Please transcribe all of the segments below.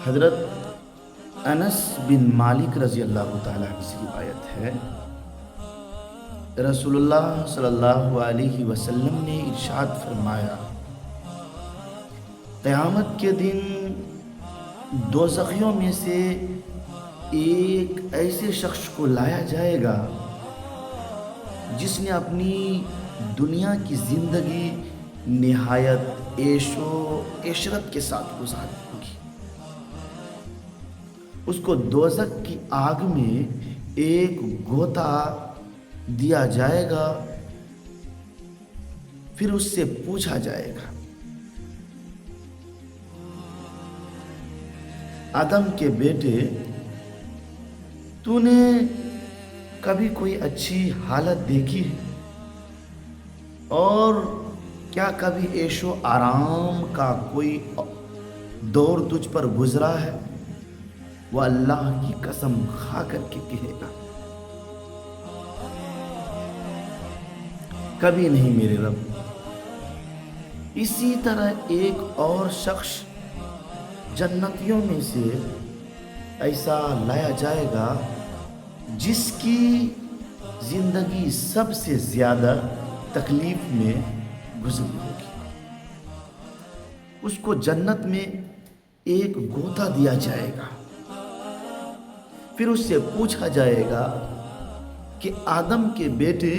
حضرت انس بن مالک رضی اللہ تعالیٰ عنہ سے روایت ہے، رسول اللہ صلی اللہ علیہ وسلم نے ارشاد فرمایا، قیامت کے دن دوزخیوں میں سے ایک ایسے شخص کو لایا جائے گا جس نے اپنی دنیا کی زندگی نہایت عیش و عشرت کے ساتھ گزاری ہوگی۔ اس کو دوزخ کی آگ میں ایک غوطہ دیا جائے گا، پھر اس سے پوچھا جائے گا، آدم کے بیٹے، تو نے کبھی کوئی اچھی حالت دیکھی ہے؟ اور کیا کبھی عیش و آرام کا کوئی دور تجھ پر گزرا ہے؟ وہ اللہ کی قسم کھا کر کے کہے گا، کبھی نہیں میرے رب۔ اسی طرح ایک اور شخص جنتیوں میں سے ایسا لایا جائے گا جس کی زندگی سب سے زیادہ تکلیف میں گزری ہوگی۔ اس کو جنت میں ایک غوطہ دیا جائے گا، پھر اس سے پوچھا جائے گا کہ آدم کے بیٹے،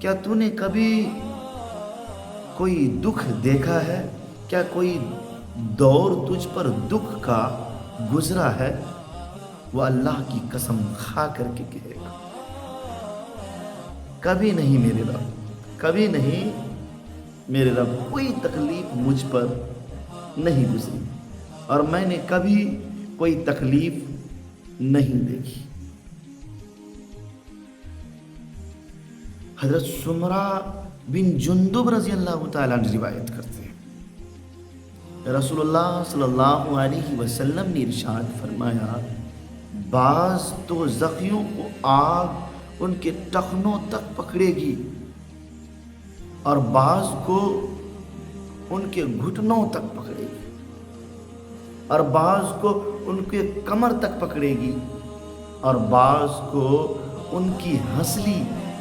کیا تو نے کبھی کوئی دکھ دیکھا ہے؟ کیا کوئی دور تجھ پر دکھ کا گزرا ہے؟ وہ اللہ کی قسم کھا کر کے کہے گا، کبھی نہیں میرے رب، کبھی نہیں میرے رب، کوئی تکلیف مجھ پر نہیں گزری اور میں نے کبھی کوئی تکلیف نہیں دیکھی۔ حضرت سمرہ بن جندب رضی اللہ تعالیٰ عنہ روایت کرتے ہیں، رسول اللہ صلی اللہ علیہ وسلم نے ارشاد فرمایا، بعض تو زخیوں کو آگ ان کے ٹخنوں تک پکڑے گی اور بعض کو ان کے گھٹنوں تک پکڑے گی اور بعض کو ان کے کمر تک پکڑے گی اور بعض کو ان کی ہنسلی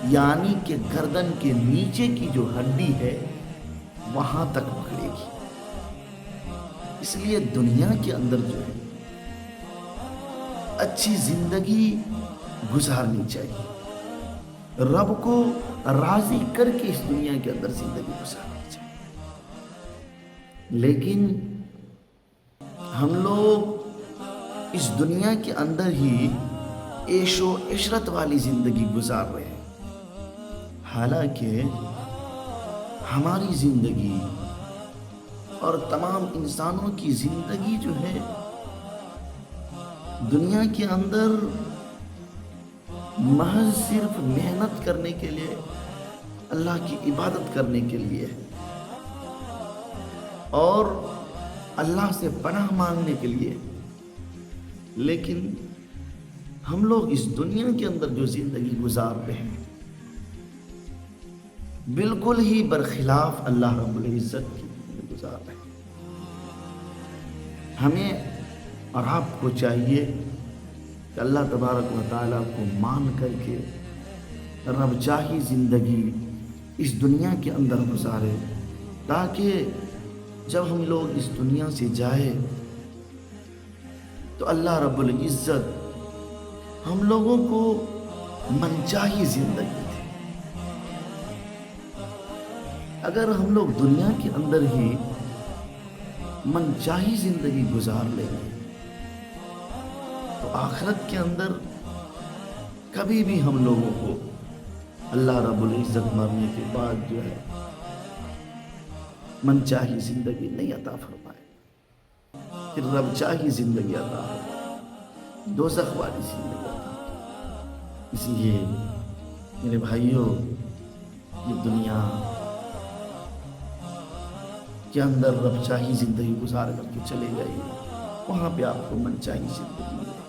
یعنی کہ گردن کے نیچے کی جو ہڈی ہے وہاں تک پکڑے گی۔ اس لیے دنیا کے اندر جو ہے اچھی زندگی گزارنی چاہیے، رب کو راضی کر کے اس دنیا کے اندر زندگی گزارنی چاہیے۔ لیکن ہم لوگ اس دنیا کے اندر ہی عیش و عشرت والی زندگی گزار رہے ہیں، حالانکہ ہماری زندگی اور تمام انسانوں کی زندگی جو ہے دنیا کے اندر محض صرف محنت کرنے کے لیے، اللہ کی عبادت کرنے کے لیے اور اللہ سے پناہ مانگنے کے لیے۔ لیکن ہم لوگ اس دنیا کے اندر جو زندگی گزار رہے ہیں بالکل ہی برخلاف اللہ رب العزت کی گزار رہے ہیں۔ ہمیں اور آپ کو چاہیے کہ اللہ تبارک و تعالیٰ کو مان کر کے رب چاہی زندگی اس دنیا کے اندر گزارے، تاکہ جب ہم لوگ اس دنیا سے جائیں تو اللہ رب العزت ہم لوگوں کو منچاہی زندگی دے۔ اگر ہم لوگ دنیا کے اندر ہی منچاہی زندگی گزار لیں گے تو آخرت کے اندر کبھی بھی ہم لوگوں کو اللہ رب العزت مرنے کے بعد جو ہے منچاہی زندگی نہیں عطا فرمائے، پھر رب چاہی زندگی عطا فرمائے، دوزخ والی زندگی عطا فرمائے۔ اس لیے میرے بھائیوں، یہ دنیا کے اندر رب چاہی زندگی گزار کر کے چلے گئے، وہاں پہ آپ کو من چاہی زندگی ملے۔